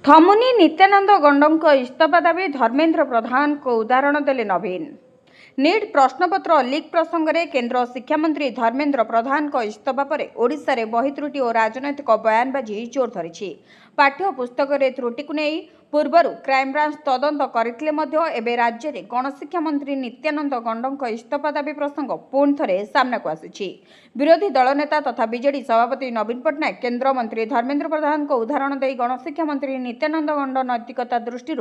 थमुनी नित्यानंद गंडों इस्तीफा दाबी धर्मेंद्र प्रधान को उदाहरण देले नवीन। नीट प्रश्नपत्र लीक प्रसंग में केंद्र शिक्षा मंत्री धर्मेंद्र प्रधान को इस्तीफा पर ओडिशा रे बही त्रुटि और राजनैतिक बयानबाजी जोर धरी। पाठ्य पुस्तक रे त्रुटि को नहीं पूर्वर क्राइमब्रांच तदंत करथिले मध्य एबे राज्य रे गणशिक्षा मंत्री नित्यानंद गंडों इस्तीफा दाबी प्रसंग पुणी थरे सामना को आसी। विरोधी दल नेता तथा बीजेडी सभापति नवीन पट्टनायक केंद्र मंत्री धर्मेंद्र प्रधान को उदाहरण दे गणशिक्षा मंत्री नित्यानंद गंड नैतिकता दृष्टि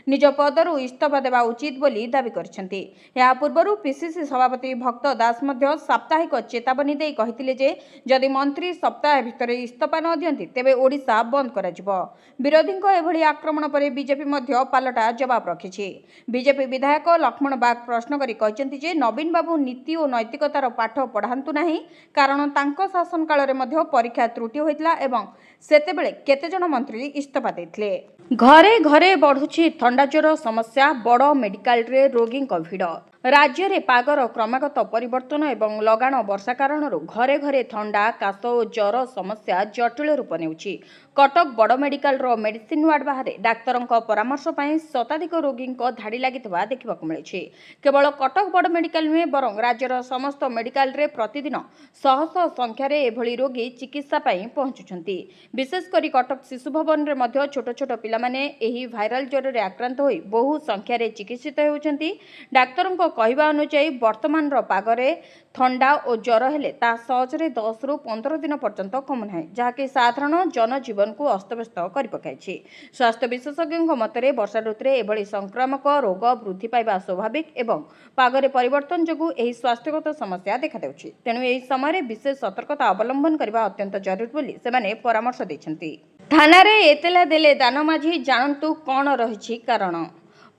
निज पदरु इस्तीफा देवा उचित बोली दाबी करछन्ती। या पूर्व पीसीसी सभापति भक्त दास मध्य साप्ताहिक चेतावनी दे कहिथिले जे जदि मंत्री सप्ताह भितर इस्तीफा न दियंती तेबे ओडिशा बंद कराजिबो। विरोधी एभली आक्रमण पर बीजेपी मध्य पालटा जवाब रखिछि। बीजेपी विधायक लक्ष्मण बाग प्रश्न करी कहिसेंती जे नवीन बाबू नीति और नैतिकतार पाठ पढ़ांतु नाही, कारण तांको शासन काल रे मध्य परीक्षा त्रुटि होइतला एवं सेतेबेले केते जण मंत्री इस्तीफा देथिले। घरे घरे बढ़ुछि थंडा ज्वर समस्या, बड़ मेडिकल रे रोगी भिड़। राज्य रे पागर क्रमागत परिवर्तन एवं लगाण वर्षा कारण घरे घरे थंडा काश और ज्वर समस्या जटिल रूप नेउछि। कटक बड़ मेडिकल रो मेडिसिन वार्ड बाहर डाक्तरंक परामर्श पई शताधिक रोगी धाड़ी लागितबा देखिबाकु मिलिछि। केवल कटक बड़ मेडिकल नुहे बरं राज्यर समस्त मेडिकल रे प्रतिदिन शह शह संख्यार एभली रोगी चिकित्सा पई पहुंचुछंती। विशेषकर कटक शिशु भवन रे मध्य छोट छोट पिला माने एही भाइराल ज्वर रे आक्रांत होई बहु संख्यार चिकित्सित हेउछंती। डाक्तरंक कहवा अनुसार वर्तमान पागरे थंडा और ज्वर हेले ता सहजरे 10 रु 15 दिन पर्यंत कमु नाही, जहाँकि साधारण जनजीवन को अस्तव्यस्त कर पकाइछि। स्वास्थ्य विशेषज्ञों मतरे वर्षा ऋतुरे एभली संक्रामक रोग वृद्धि पाइबा स्वाभाविक एवं पागरे परिवर्तन जोगु एही स्वास्थ्यगत समस्या देखा देउछि। तेणु एही समय विशेष सतर्कता अवलंबन करबा अत्यंत जरूरी बोली सेमाने परामर्श दैछन्ति। थानारे एतला देले दानमाझी जानतु कोन रहिछि कारण।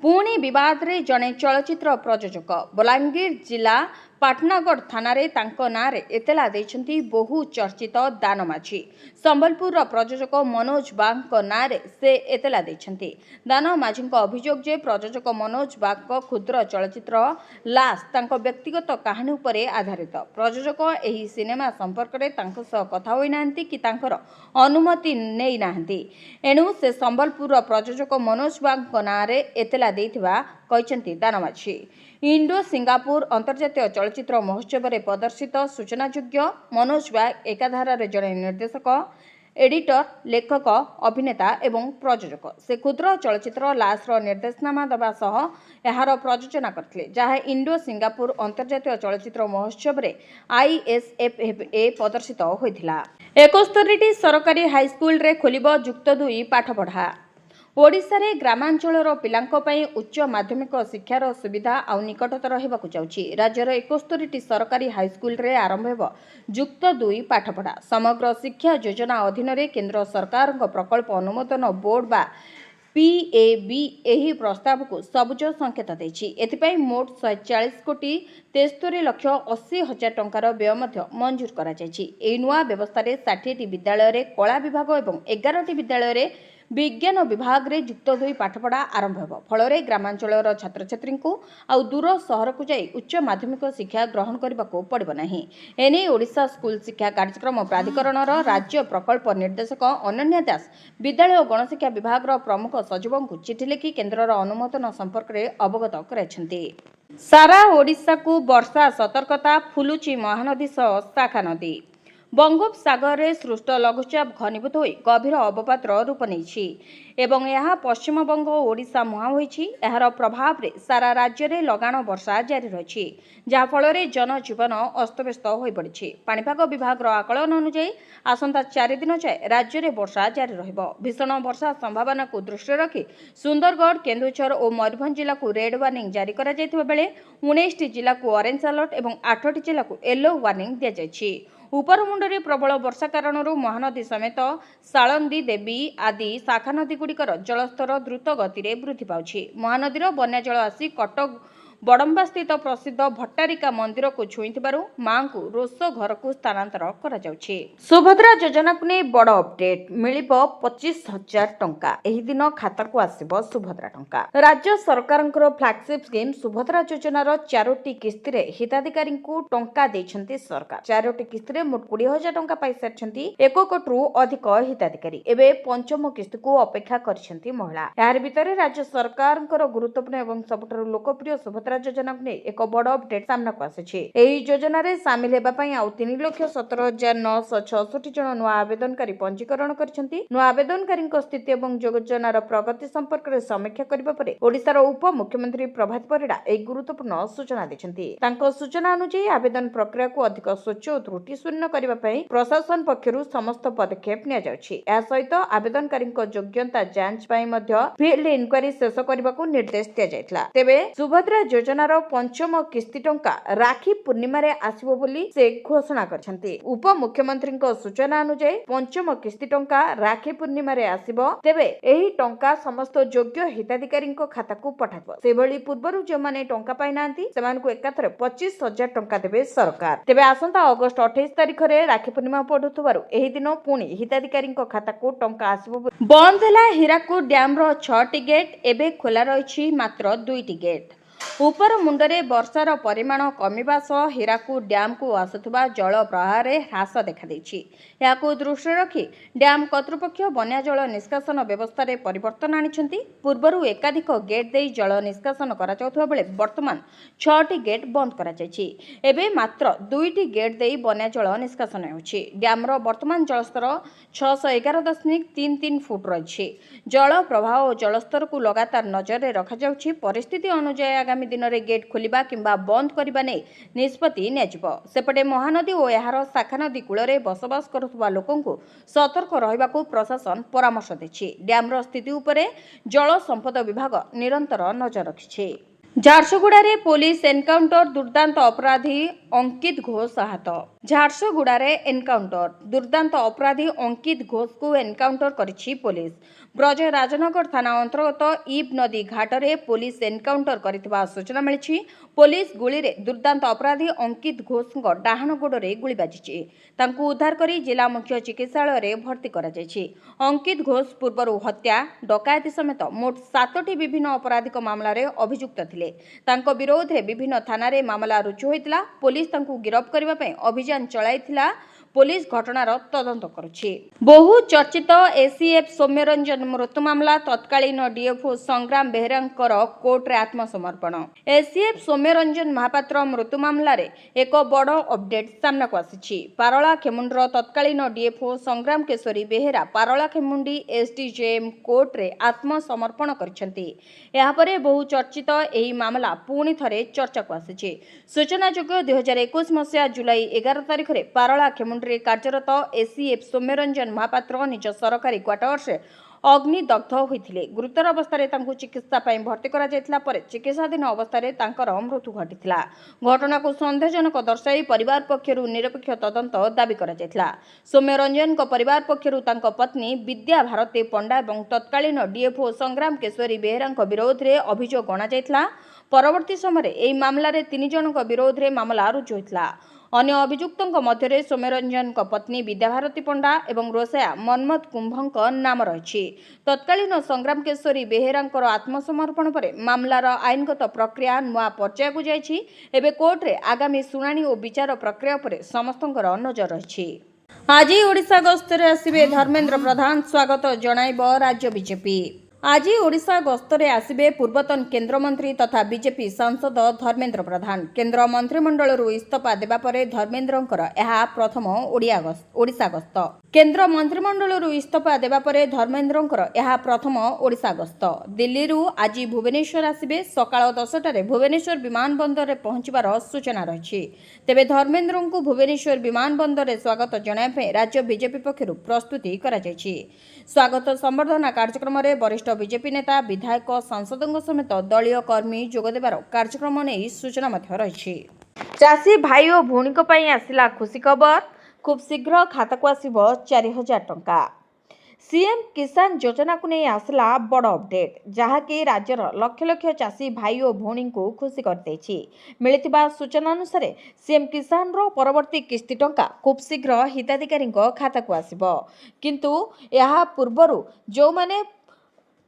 पुणी विवाद रे जने चलचित्र प्रयोजक बलांगीर जिला पाटनागढ़ थानारे तांको नारे एतला देछन्ती बहु चर्चित दानमाझी। संबलपुर प्रयोजक मनोज बाग को नारे से एतला देछन्ती। दानमाझी अभियोग जे प्रयोजक मनोज बाग को क्षुद्र चलचित्र लाश तांको व्यक्तिगत कहानी उपरे आधारित। प्रयोजक एही सिनेमा संपर्क रे तांको सह कथा होई नांती कि तांकर अनुमति नेई नांती। एणु से संबलपुर प्रयोजक मनोज बाग को नारे एतला देथिबा कहिसन्ती दानमाझी। इंडो सिंगापुर अंतर्जातीय चलचित्र महोत्सव में प्रदर्शित सूचनायोग्य मनोज बाग एकाधारा जड़े निर्देशक, एडिटर, लेखक, अभिनेता एवं प्रयोजक। से क्षुद्र चलचित्र लाशर निर्देशनामा देवा सह यार प्रयोजना करथिले, जहाँ इंडो सिंगापुर अंतर्जातीय चलचित्र महोत्सव में ISFFA प्रदर्शित होइथिला। 71टी सरकारी हाईस्कूल रे खोलिबो युक्त 2 पाठपढ़ा। ओडिशा रे ग्रामांचलर पिलांको पई उच्च माध्यमिक शिक्षार सुविधा आउ निकटतर हेबाकु जाउछि। राज्यर 71टी सरकारी हाईस्कूल रे आरंभ हेबो युक्त 2 पाठपढ़ा। समग्र शिक्षा योजना अधीन रे केंद्र सरकार प्रकल्प अनुमोदन बोर्ड बा PAB एही प्रस्ताव को सबुज संकेत दैछि। एथिपई मोट 140 कोटी 73 लक्ष 80 हजार टंकार व्यय मध्य मंजूर करा जायछि। एही नुआ व्यवस्था रे 60टी विद्यालय रे कला विभाग एवं 11टी विद्यालय रे विज्ञान विभाग रे युक्त 2 पाठपढ़ा आरंभ हेबो। फलरे ग्रामांचलर छात्र छात्री को आउ दूर सहर को जाई उच्च माध्यमिक शिक्षा ग्रहण करबाको पड़िबो नाही। एने ओडिशा स्कूल शिक्षा कार्यक्रम प्राधिकरणर राज्य प्रकल्प निर्देशक अनन्या दास विद्यालय और गणशिक्षा विभाग प्रमुख सचिवों को चिठी लिखि केन्द्रर अनुमोदन संपर्क में अवगत कराइछन्ति। सारा ओडिशा को वर्षा सतर्कता, फुलुची महानदी सह शाखा नदी। बंगोपसागर रे सृष्ट लघुचाप घनीभूत होई गभीर अवपातर रूप नेछि एवं यह पश्चिमबंग और ओडिशा मुहां होइछि। एहार प्रभाव रे सारा राज्य रे लगाण वर्षा जारी रहिछि, जहा फल रे जनजीवन अस्तव्यस्त होई पड़िछि। पाणीपाग विभाग रो आकलन अनुसार आसंता 4 दिन जाए राज्य रे वर्षा जारी रहिबो। भीषण वर्षा संभावना को दृष्टि रखी सुंदरगढ़, केन्दुझर और मयूरभंज जिला को रेड वार्निंग जारी करा जायतिबा बेले 19टी जिला को ऑरेंज अलर्ट और 8टी जिला को येलो वार्निंग दिया जायछि। उपरमुंडरे प्रबल वर्षा कारण महानदी समेत सालंदी, देवी आदि शाखा नदी गुड़िकर जलस्तर द्रुत गति में वृद्धि पाउछि। महानदीर बन्या जल आसी कटक ବଡମ୍ବାସ୍ଥିତ ପ୍ରସିଦ୍ଧ ଭଟ୍ଟାରିକା ମନ୍ଦିରକୁ ଛୁଇଁଥିବାରୁ ମାଙ୍କୁ ରୋଷ ଘରକୁ ସ୍ଥାନାନ୍ତର କରାଯାଉଛି। ସୁଭଦ୍ରା ଯୋଜନାକୁ ନେଇ ବଡ଼ ଅପଡେଟ୍, ମିଳିବ 25,000 ଟଙ୍କା। ଏହି ଦିନ ଖାତାକୁ ଆସିବ ସୁଭଦ୍ରା ଟଙ୍କା। ରାଜ୍ୟ ସରକାରଙ୍କର ଫ୍ଲାଗସିପ୍ ସ୍କିମ୍ ସୁଭଦ୍ରା ଯୋଜନାର 4ଟି କିସ୍ତିରେ ହିତାଧିକାରୀଙ୍କୁ ଟଙ୍କା ଦେଇଛନ୍ତି ସରକାର। 4ଟି କିସ୍ତିରେ ମୋଟ 20,000 ଟଙ୍କା ପାଇସାରିଛନ୍ତି 1 କୋଟିରୁ ଅଧିକ ହିତାଧିକାରୀ। ଏବେ ପଞ୍ଚମ କିସ୍ତିକୁ ଅପେକ୍ଷା କରିଛନ୍ତି ମହିଳା। ଏହାର ଭିତରେ ରାଜ୍ୟ ସରକାରଙ୍କର ଗୁରୁତ୍ୱପୂର୍ଣ୍ଣ ଏବଂ ସବୁଠାରୁ ଲୋକପ୍ରିୟ ସୁଭଦ୍ରା ଯୋଜନାକୁ ନେଇ ଏକ ବଡ଼ ଅପଡେଟ୍ ସାମ୍ନାକୁ ଆସିଛି। ଏହି ଯୋଜନାରେ ସାମିଲ ହେବା ପାଇଁ ଆଉ 3,17,966 ଜଣ ନୂଆ ଆବେଦନକାରୀ ପଞ୍ଜୀକରଣ କରିଛନ୍ତି। ନୂଆ ଆବେଦନକାରୀଙ୍କ ସ୍ଥିତି ଏବଂ ଯୋଜନାର ପ୍ରଗତି ସମ୍ପର୍କରେ ସମୀକ୍ଷା କରିବା ପରେ ଓଡ଼ିଶାର ଉପମୁଖ୍ୟମନ୍ତ୍ରୀ ପ୍ରଭାତ ପରିଡ଼ା ଏହି ଗୁରୁତ୍ୱପୂର୍ଣ୍ଣ ସୂଚନା ଦେଇଛନ୍ତି। ତାଙ୍କ ସୂଚନା ଅନୁଯାୟୀ ଆବେଦନ ପ୍ରକ୍ରିୟାକୁ ଅଧିକ ସ୍ୱଚ୍ଛ ଓ ତ୍ରୁଟିଶୂନ୍ୟ କରିବା ପାଇଁ ପ୍ରଶାସନ ପକ୍ଷରୁ ସମସ୍ତ ପଦକ୍ଷେପ ନିଆଯାଉଛି। ଏହା ସହିତ ଆବେଦନକାରୀଙ୍କ ଯୋଗ୍ୟତା ଯାଞ୍ଚ ପାଇଁ ମଧ୍ୟ ଫିଲ୍ଡ ଇନକ୍ୱାରି ଶେଷ କରିବାକୁ ନିର୍ଦ୍ଦେଶ ଦିଆଯାଇଥିଲା। ତେବେ ସୁଭଦ୍ରା ଯୋଜନାର ପଞ୍ଚମ କିସ୍ତି ଟଙ୍କା ରାକ୍ଷୀ ପୂର୍ଣ୍ଣିମାରେ ଆସିବ ବୋଲି ସେ ଘୋଷଣା କରିଛନ୍ତି। ଉପମୁଖ୍ୟମନ୍ତ୍ରୀଙ୍କ ସୂଚନା ଅନୁଯାୟୀ ପଞ୍ଚମ କିସ୍ତି ଟଙ୍କା ରାକ୍ଷୀ ପୂର୍ଣ୍ଣିମାରେ ଆସିବ। ତେବେ ଏହି ଟଙ୍କା ସମସ୍ତ ଯୋଗ୍ୟ ହିତାଧିକାରୀଙ୍କ ଖାତାକୁ ପଠାଯିବ। ସେଭଳି ପୂର୍ବରୁ ଯେଉଁମାନେ ଟଙ୍କା ପାଇନାହାନ୍ତି ସେମାନଙ୍କୁ ଏକାଥରେ 25,000 ଟଙ୍କା ଦେବେ ସରକାର। ତେବେ ଆସନ୍ତା ଅଗଷ୍ଟ 28 ତାରିଖରେ ରାକ୍ଷୀ ପୂର୍ଣ୍ଣିମା ପଡୁଥିବାରୁ ଏହି ଦିନ ପୁଣି ହିତାଧିକାରୀଙ୍କ ଖାତାକୁ ଟଙ୍କା ଆସିବ। ବନ୍ଦ ହେଲା ହୀରାକୁଦ ଡ୍ୟାମର 6ଟି ଗେଟ୍, ଏବେ ଖୋଲା ରହିଛି ମାତ୍ର 2ଟି ଗେଟ୍। ଉପର ମୁଣ୍ଡରେ ବର୍ଷାର ପରିମାଣ କମିବା ସହ ହୀରାକୁଦ ଡ୍ୟାମକୁ ଆସୁଥିବା ଜଳ ପ୍ରବାହରେ ହ୍ରାସ ଦେଖାଦେଇଛି। ଏହାକୁ ଦୃଷ୍ଟିରେ ରଖି ଡ୍ୟାମ କର୍ତ୍ତୃପକ୍ଷ ବନ୍ୟା ଜଳ ନିଷ୍କାସନ ବ୍ୟବସ୍ଥାରେ ପରିବର୍ତ୍ତନ ଆଣିଛନ୍ତି। ପୂର୍ବରୁ ଏକାଧିକ ଗେଟ୍ ଦେଇ ଜଳ ନିଷ୍କାସନ କରାଯାଉଥିବା ବେଳେ ବର୍ତ୍ତମାନ 6ଟି ଗେଟ୍ ବନ୍ଦ କରାଯାଇଛି। ଏବେ ମାତ୍ର 2ଟି ଗେଟ୍ ଦେଇ ବନ୍ୟା ଜଳ ନିଷ୍କାସନ ହେଉଛି। ଡ୍ୟାମର ବର୍ତ୍ତମାନ ଜଳସ୍ତର 611.33 ଫୁଟ ରହିଛି। ଜଳ ପ୍ରବାହ ଓ ଜଳସ୍ତରକୁ ଲଗାତାର ନଜରରେ ରଖାଯାଉଛି। ପରିସ୍ଥିତି ଅନୁଯାୟୀ ଆଗାମୀ ଦିନରେ ଗେଟ୍ ଖୋଲିବା କିମ୍ବା ବନ୍ଦ କରିବା ନେଇ ନିଷ୍ପତ୍ତି ନିଆଯିବ। ସେପଟେ ମହାନଦୀ ଓ ଏହାର ଶାଖା ନଦୀ କୂଳରେ ବସବାସ କରୁଥିବା ଲୋକଙ୍କୁ ସତର୍କ ରହିବାକୁ ପ୍ରଶାସନ ପରାମର୍ଶ ଦେଇଛି। ଡ୍ୟାମର ସ୍ଥିତି ଉପରେ ଜଳ ସମ୍ପଦ ବିଭାଗ ନିରନ୍ତର ନଜର ରଖିଛି। ଝାରସୁଗୁଡ଼ାରେ ପୋଲିସ ଏନକାଉଣ୍ଟର, ଦୁର୍ଦ୍ଦାନ୍ତ ଅପରାଧୀ ଅଙ୍କିତ ଘୋଷ ଆହତ। ଝାରସୁଗୁଡ଼ାରେ ଏନକାଉଣ୍ଟର, ଦୁର୍ଦ୍ଦାନ୍ତ ଅପରାଧୀ ଅଙ୍କିତ ଘୋଷକୁ ଏନକାଉଣ୍ଟର କରିଛି ପୋଲିସ। ବ୍ରଜ ରାଜନଗର ଥାନା ଅନ୍ତର୍ଗତ ଇବ୍ ନଦୀ ଘାଟରେ ପୋଲିସ ଏନକାଉଣ୍ଟର କରିଥିବା ସୂଚନା ମିଳିଛି। ପୋଲିସ ଗୁଳିରେ ଦୁର୍ଦ୍ଦାନ୍ତ ଅପରାଧୀ ଅଙ୍କିତ ଘୋଷଙ୍କ ଡାହାଣ ଗୋଡ଼ରେ ଗୁଳି ବାଜିଛି। ତାଙ୍କୁ ଉଦ୍ଧାର କରି ଜିଲ୍ଲା ମୁଖ୍ୟ ଚିକିତ୍ସାଳୟରେ ଭର୍ତ୍ତି କରାଯାଇଛି। ଅଙ୍କିତ ଘୋଷ ପୂର୍ବରୁ ହତ୍ୟା, ଡକାୟତି ସମେତ ମୋଟ 7ଟି ବିଭିନ୍ନ ଅପରାଧିକ ମାମଲାରେ ଅଭିଯୁକ୍ତ ଥିଲେ। ତାଙ୍କ ବିରୋଧରେ ବିଭିନ୍ନ ଥାନାରେ ମାମଲା ରୁଜୁ ହୋଇଥିଲା। ପୋଲିସ ତାଙ୍କୁ ଗିରଫ କରିବା ପାଇଁ ଅଭିଯାନ ଚଳାଇଥିଲା। ପୋଲିସ ଘଟଣାର ତଦନ୍ତ କରୁଛି। ବହୁ ଚର୍ଚ୍ଚିତ ଏସିଏଫ୍ ସୌମ୍ୟରଞ୍ଜନ ମୃତ୍ୟୁ ମାମଲା, ତତ୍କାଳୀନ ଡିଏଫ୍ଓ ସଂଗ୍ରାମ ବେହେରାଙ୍କର କୋର୍ଟରେ ଆତ୍ମସମର୍ପଣ। ଏସିଏଫ୍ ସୌମ୍ୟରଞ୍ଜନ ମହାପାତ୍ର ମୃତ୍ୟୁ ମାମଲାରେ ଏକ ବଡ଼ ଅପଡେଟ୍ ସାମ୍ନାକୁ ଆସିଛି। ପାରଳାଖେମୁଣ୍ଡିର ତତ୍କାଳୀନ ଡିଏଫ୍ଓ ସଂଗ୍ରାମ କେଶରୀ ବେହେରା ପାରଳାଖେମୁଣ୍ଡି ଏସ୍ଡିଜେଏମ୍ କୋର୍ଟରେ ଆତ୍ମସମର୍ପଣ କରିଛନ୍ତି। ଏହାପରେ ବହୁ ଚର୍ଚ୍ଚିତ ଏହି ମାମଲା ପୁଣି ଥରେ ଚର୍ଚ୍ଚାକୁ ଆସିଛି। ସୂଚନାଯୋଗ୍ୟ 2021 ମସିହା ଜୁଲାଇ 11 ତାରିଖରେ ପାରଳାଖେମୁଣ୍ଡିରେ କାର୍ଯ୍ୟରତ ଏସିଏଫ୍ ସୌମ୍ୟରଞ୍ଜନ ମହାପାତ୍ର ନିଜ ସରକାରୀ କ୍ୱାର୍ଟର୍ସରେ ଅଗ୍ନିଦଗ୍ଧ ହୋଇଥିଲେ। ଗୁରୁତର ଅବସ୍ଥାରେ ତାଙ୍କୁ ଚିକିତ୍ସା ପାଇଁ ଭର୍ତ୍ତି କରାଯାଇଥିଲା ପରେ ଚିକିତ୍ସାଧୀନ ଅବସ୍ଥାରେ ତାଙ୍କର ମୃତ୍ୟୁ ଘଟିଥିଲା। ଘଟଣାକୁ ସନ୍ଦେହଜନକ ଦର୍ଶାଇ ପରିବାର ପକ୍ଷରୁ ନିରପେକ୍ଷ ତଦନ୍ତ ଦାବି କରାଯାଇଥିଲା। ସୌମ୍ୟରଞ୍ଜନଙ୍କ ପରିବାର ପକ୍ଷରୁ ତାଙ୍କ ପତ୍ନୀ ବିଦ୍ୟା ଭାରତୀ ପଣ୍ଡା ଏବଂ ତତ୍କାଳୀନ ଡିଏଫ୍ଓ ସଂଗ୍ରାମ କେଶରୀ ବେହେରାଙ୍କ ବିରୋଧରେ ଅଭିଯୋଗ ଅଣାଯାଇଥିଲା। ପରବର୍ତ୍ତୀ ସମୟରେ ଏହି ମାମଲାରେ 3 ଜଣଙ୍କ ବିରୋଧରେ ମାମଲା ରୁଜୁ ହୋଇଥିଲା। ଅନ୍ୟ ଅଭିଯୁକ୍ତଙ୍କ ମଧ୍ୟରେ ସୌମ୍ୟରଞ୍ଜନଙ୍କ ପତ୍ନୀ ବିଦ୍ୟାଭାରତୀ ପଣ୍ଡା ଏବଂ ରୋଷେୟା ମନ୍ମଥ କୁମ୍ଭଙ୍କ ନାମ ରହିଛି। ତତ୍କାଳୀନ ସଂଗ୍ରାମ କେଶରୀ ବେହେରାଙ୍କର ଆତ୍ମସମର୍ପଣ ପରେ ମାମଲାର ଆଇନଗତ ପ୍ରକ୍ରିୟା ନୂଆ ପର୍ଯ୍ୟାୟକୁ ଯାଇଛି। ଏବେ କୋର୍ଟରେ ଆଗାମୀ ଶୁଣାଣି ଓ ବିଚାର ପ୍ରକ୍ରିୟା ଉପରେ ସମସ୍ତଙ୍କର ନଜର ରହିଛି। ଆଜି ଓଡ଼ିଶା ଗସ୍ତରେ ଆସିବେ ଧର୍ମେନ୍ଦ୍ର ପ୍ରଧାନ, ସ୍ୱାଗତ ଜଣାଇବ ରାଜ୍ୟ ବିଜେପି। ଆଜି ଓଡ଼ିଶା ଗସ୍ତରେ ଆସିବେ ପୂର୍ବତନ କେନ୍ଦ୍ରମନ୍ତ୍ରୀ ତଥା ବିଜେପି ସାଂସଦ ଧର୍ମେନ୍ଦ୍ର ପ୍ରଧାନ। କେନ୍ଦ୍ର ମନ୍ତ୍ରିମଣ୍ଡଳରୁ ଇସ୍ତଫା ଦେବା ପରେ ଧର୍ମେନ୍ଦ୍ରଙ୍କର ଏହା ପ୍ରଥମ ଓଡ଼ିଶା ଗସ୍ତ। କେନ୍ଦ୍ର ମନ୍ତ୍ରିମଣ୍ଡଳରୁ ଇସ୍ତଫା ଦେବା ପରେ ଧର୍ମେନ୍ଦ୍ରଙ୍କର ଏହା ପ୍ରଥମ ଓଡ଼ିଶା ଗସ୍ତ। ଦିଲ୍ଲୀରୁ ଆଜି ଭୁବନେଶ୍ୱର ଆସିବେ। ସକାଳ 10ଟାରେ ଭୁବନେଶ୍ୱର ବିମାନ ବନ୍ଦରରେ ପହଞ୍ଚିବାର ସୂଚନା ରହିଛି। ତେବେ ଧର୍ମେନ୍ଦ୍ରଙ୍କୁ ଭୁବନେଶ୍ୱର ବିମାନ ବନ୍ଦରରେ ସ୍ୱାଗତ ଜଣାଇବା ପାଇଁ ରାଜ୍ୟ ବିଜେପି ପକ୍ଷରୁ ପ୍ରସ୍ତୁତି କରାଯାଇଛି। ସ୍ୱାଗତ ସମ୍ବର୍ଦ୍ଧନା କାର୍ଯ୍ୟକ୍ରମରେ ବରିଷ୍ଠ ବିଜେପି ନେତା, ବିଧାୟକ, ସାଂସଦଙ୍କ ସମେତ ଦଳୀୟ କର୍ମୀ ଯୋଗଦେବାର କାର୍ଯ୍ୟକ୍ରମ ନେଇ ସୂଚନା ମଧ୍ୟ ରହିଛି। ଚାଷୀ ଭାଇ ଓ ଭଉଣୀଙ୍କ ପାଇଁ ଆସିଲା ଖୁସି ଖବର। ଖୁବ୍ ଶୀଘ୍ର ଖାତାକୁ ଆସିବ 4,000 ଟଙ୍କା। सीएम किसान योजना को नहीं आसला बड़ अपडेट जहाँकि राज्यर लक्ष लक्ष चाषी भाई और भौणी को खुशी करते मिलता सूचना अनुसार सीएम किसान रो परवर्ती किस्ती टंका खूब शीघ्र हिताधिकारी खाता को आसब किंतु यह पूर्वर जो माने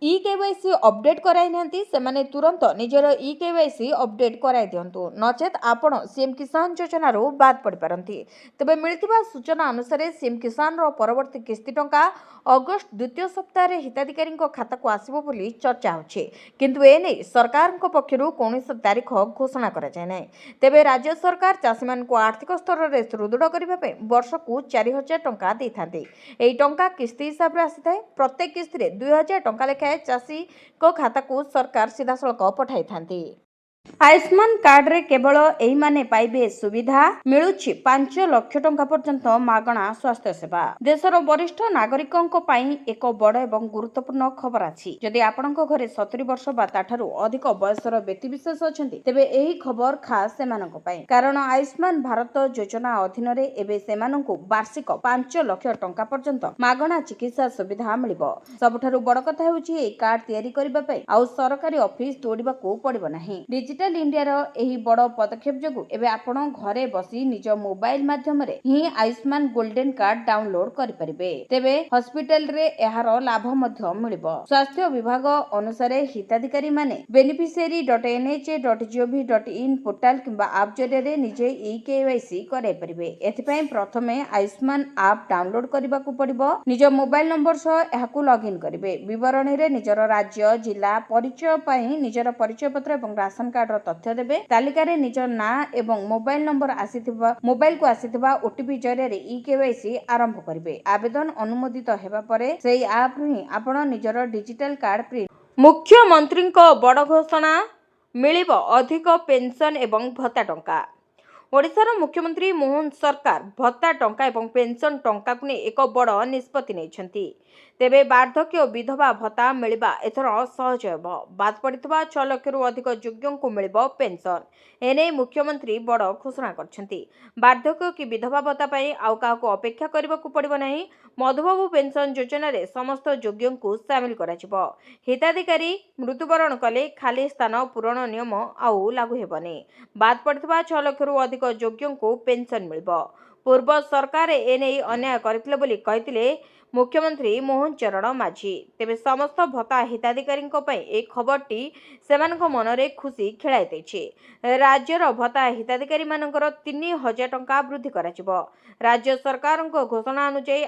केवाईसी अपडेट कराई नांती सेमाने तुरंत निजर केवाईसी अपडेट कराई दियंतु नचेत आपण सीएम किसान योजना रो बाद पड़ पारंती तबे मिलतिबा सूचना अनुसार सीएम किसान रो परवर्ती किस्ती टंका अगस्त द्वितीय सप्ताह रे हिताधिकारी खाता को आसीबो बोली चर्चा होछि किंतु एने सरकार पक्षरु कौनसी तारीख घोषणा करा जाय नै तबे राज्य सरकार चाषी मान को आर्थिक स्तर रे सुदृढ़ करबा पे वर्ष को 4000 टंका देथांते एई टंका किस्ती हिसाब रे आसीथाय प्रत्येक किस्ती रे 2000 टंका लेखा चाषी को खाता को सरकार सीधासलख पठाई थांती। आयुष्मान कार्ड रे केवल एही माने पाइबे सुविधा मिलुछि 5 लाख टंका पर्यंत मागणा स्वास्थ्य सेवा देशर वरिष्ठ नागरिकों पाई एक बड़ एवं गुरुत्वपूर्ण खबर अछि जदि आपणक घरे 70 वर्ष बा ताठारु अधिक बयसर व्यक्ति विशेष अछंती तेबे एही खबर खास सेमानक पाई कारण आयुष्मान भारत योजना अधीन रे एबे सेमानकु वार्षिक 5 लाख टंका पर्यंत मागणा चिकित्सा सुविधा मिलिबो सबठारु बड़ कथा हेउछि ए कार्ड तयारी करिबा पई आ सरकारी ऑफिस तोड़िबा को पड़िबो नाही डिजिटल इंडिया रो एही बड़ पदक्षेप जगु एबे आपण घरे बसी निज मोबाइल माध्यम रे ही आयुष्मान गोल्डन कार्ड डाउनलोड करि परिबे तेबे हॉस्पिटल रे एहार लाभ मध्य मिलिबो स्वास्थ्य विभाग अनुसार हिताधिकारी माने beneficiary.nhA.gov.in पोर्टल किंबा ऐप जरिया रे निजे केवाईसी कराई परिबे एथिपई प्रथमे आयुष्मान ऐप डाउनलोड करबा को पड़िबो निज मोबाइल नंबर सह एहाकु लॉगिन करिवे विवरणी रे निजर राज्य जिला परिचय पई निजर परिचय पत्र एवं राशन कार्ड रो तथ्य देबे तालिका रे निजर ना एवं मोबाइल नंबर आसीथिबा मोबाइल को आसीथिबा ओटीपी जरिया रे केवाईसी आरंभ करिवे आवेदन अनुमोदित हेबा परे सेही ऐप हि आपण निजर डिजिटल कार्ड प्रिंट मुख्यमंत्री बड़ घोषणा मिलिब अधिक पेंशन एवं भत्ता टंका ओडिशार मुख्यमंत्री मोहन सरकार भत्ता टंका एवं पेंशन टंका को एक बड़ निष्पत्ति नहीं तेबे वार्धक्य विधवा भत्ता मिलिबा एथर सहज हेब बाद पड़ितबा 6 लाख रु अधिक योग्यों को मिलिबो पेंशन एने मुख्यमंत्री बड़ घोषणा करछंती वार्धक्य की विधवा भत्ता पई आउ काहाको अपेक्षा करबा को पड़िबो नाही मधुबाबू पेंशन योजना रे समस्त योग्यों को शामिल कराजिबो हिताधिकारी मृत्युवरण कले खाली स्थान पूरण नियम आउ लागू हेबनी बाद पड़ितबा 6 लाख रु अधिक योग्यों को पेंशन मिलिबो पूर्व सरकार एने अन्याय करथिले बोली कहिथिले मुख्यमंत्री मोहन चरण माझी तेबे समस्त भत्ता हिताधिकारी एक खबरटी सेमानक मनरे खुशी खेलाई दैछि राज्यर भत्ता हिताधिकारी मानकर 3000 टंका वृद्धि कराजिबो राज्य सरकार घोषणा अनुଯାयी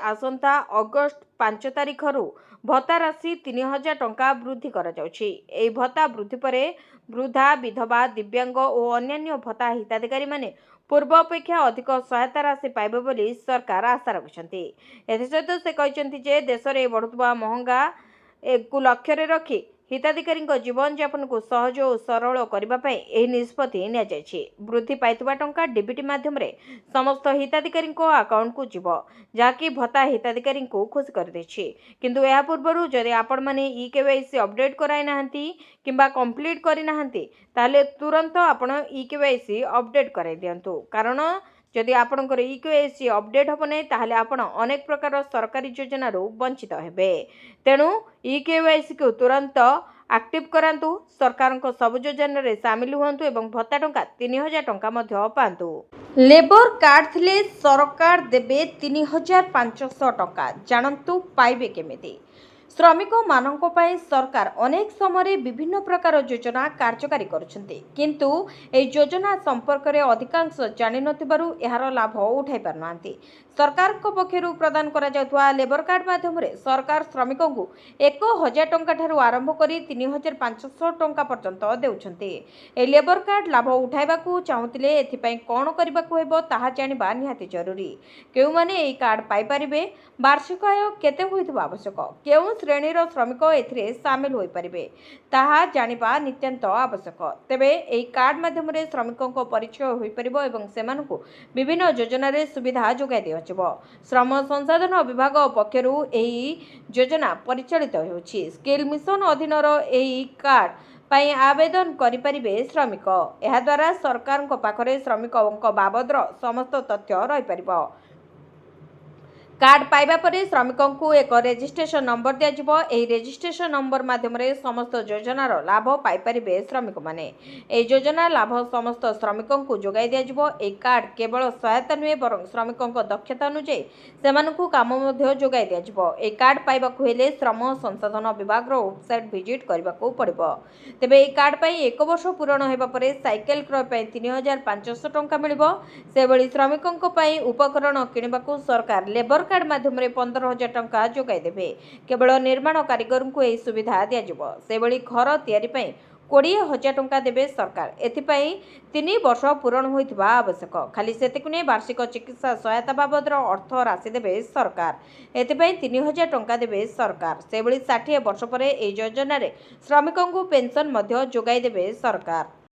आसंता अगस्त 5 तारिख रु भत्ता राशि 3000 टंका वृद्धि करा जाउछि एई भत्ता वृद्धि परे वृद्धा विधवा दिव्यांग और अन्यान्य भत्ता हिताधिकारी माने पूर्व अपेक्षा अधिक सहायता राशि पाइबे बोली सरकार आशा रखिछन्ति एथि सहित से कहिछन्ति जे देश रे बढ़ुतबा महंगा को लक्ष्य रे रखी हिताधिकारी जीवन यापन को सहज और सरल करने एही निष्पत्ति निया जायछि वृद्धि पाइतबा टंका डीबीटी माध्यम रे समस्त हिताधिकारी अकाउंट को जीव जाकि भत्ता हिताधिकारी को खुश कर देछि किंतु एहा पूर्वरु जदि आपण माने केवाईसी अपडेट कराई नाहंती किंबा कंप्लीट करि नाहंती ताले तुरंत आपण केवाईसी अपडेट कराई दियंतु कारण जदि आपणकर केवाईसी अपडेट हो नहीं ताहले आपण अनेक प्रकार सरकारी योजना रो वंचित हेबे तेणु केवाईसी को तुरंत एक्टिव करांतु सरकार सब योजना रे शामिल हुंतु एवं भत्ता टंका 3000 टंका मध्य पांतु लेबर कार्ड थिले सरकार देबे 3500 टंका जानंतु पाइबे केमिति श्रमिक मानक पई सरकार अनेक समय विभिन्न प्रकार योजना कार्यकारी करुछन्ते किंतु ए योजना संपर्क रे अधिकांश जानि नथिबारु एहार लाभ उठाई पारनांती सरकार को पक्षरु प्रदान करा जाउतवा लेबर कार्ड माध्यम रे सरकार श्रमिकों को 1000 टंका ठारु आरंभ करी 3500 टंका पर्यंत देउछन्ते ए लेबर कार्ड लाभ उठाइबा को चाहुतिले एथि पई कोन करबा को हेबो ताहा जानिबा निहाती जरूरी केउ माने ए कार्ड पाई परिबे वार्षिक आय केते होइतबा आवश्यक केउ श्रेणीर श्रमिक एथिरे शामिल होई परिबे ताहा जानिबा नित्यंत आवश्यक तेबे एई कार्ड माध्यम रे श्रमिकों को परिचय होई परिबो एवं सेमानकु विभिन्न योजना रे सुविधा जोगाई दियजिबो श्रम संसाधन विभाग पक्षरु एई योजना परिचालित होउछि स्किल मिशन अधीनर एई कार्ड ପାଇଁ ଆବେଦନ କରିପାରିବେ ଶ୍ରମିକ। ଏହାଦ୍ୱାରା ସରକାରଙ୍କ ପାଖରେ ଶ୍ରମିକଙ୍କ ବାବଦର ସମସ୍ତ ତଥ୍ୟ ରହିପାରିବ। କାର୍ଡ ପାଇବା ପରେ ଶ୍ରମିକଙ୍କୁ ଏକ ରେଜିଷ୍ଟ୍ରେସନ ନମ୍ବର ଦିଆଯିବ। ଏହି ରେଜିଷ୍ଟ୍ରେସନ ନମ୍ବର ମାଧ୍ୟମରେ ସମସ୍ତ ଯୋଜନାର ଲାଭ ପାଇପାରିବେ ଶ୍ରମିକମାନେ। ଏହି ଯୋଜନାର ଲାଭ ସମସ୍ତ ଶ୍ରମିକଙ୍କୁ ଯୋଗାଇ ଦିଆଯିବ। ଏହି କାର୍ଡ କେବଳ ସହାୟତା ନୁହେଁ ବରଂ ଶ୍ରମିକଙ୍କ ଦକ୍ଷତା ଅନୁଯାୟୀ ସେମାନଙ୍କୁ କାମ ମଧ୍ୟ ଯୋଗାଇ ଦିଆଯିବ। ଏହି କାର୍ଡ ପାଇବାକୁ ହେଲେ ଶ୍ରମ ସଂସାଧନ ବିଭାଗର ୱେବସାଇଟ୍ ଭିଜିଟ୍ କରିବାକୁ ପଡ଼ିବ। ତେବେ ଏହି କାର୍ଡ ପାଇଁ 1 ବର୍ଷ ପୂରଣ ହେବା ପରେ ସାଇକେଲ କ୍ରୟ ପାଇଁ 3,500 ଟଙ୍କା ମିଳିବ। ସେଭଳି ଶ୍ରମିକଙ୍କ ପାଇଁ ଉପକରଣ କିଣିବାକୁ ସରକାର ଲେବର କାର୍ଡ ମାଧ୍ୟମରେ 15,000 ଟଙ୍କା ଯୋଗାଇ ଦେବେ। କେବଳ ନିର୍ମାଣ କାରିଗରଙ୍କୁ ଏହି ସୁବିଧା ଦିଆଯିବ। ସେଭଳି ଘର ତିଆରି ପାଇଁ 20,000 ଟଙ୍କା ଦେବେ ସରକାର। ଏଥିପାଇଁ 3 ବର୍ଷ ପୂରଣ ହୋଇଥିବା ଆବଶ୍ୟକ। ଖାଲି ସେତିକି ନୁହେଁ, ବାର୍ଷିକ ଚିକିତ୍ସା ସହାୟତା ବାବଦର ଅର୍ଥ ରାଶି ଦେବେ ସରକାର। ଏଥିପାଇଁ 3,000 ଟଙ୍କା ଦେବେ ସରକାର। ସେଭଳି 60 ବର୍ଷ ପରେ ଏହି ଯୋଜନାରେ ଶ୍ରମିକଙ୍କୁ ପେନସନ ମଧ୍ୟ ଯୋଗାଇ ଦେବେ ସରକାର।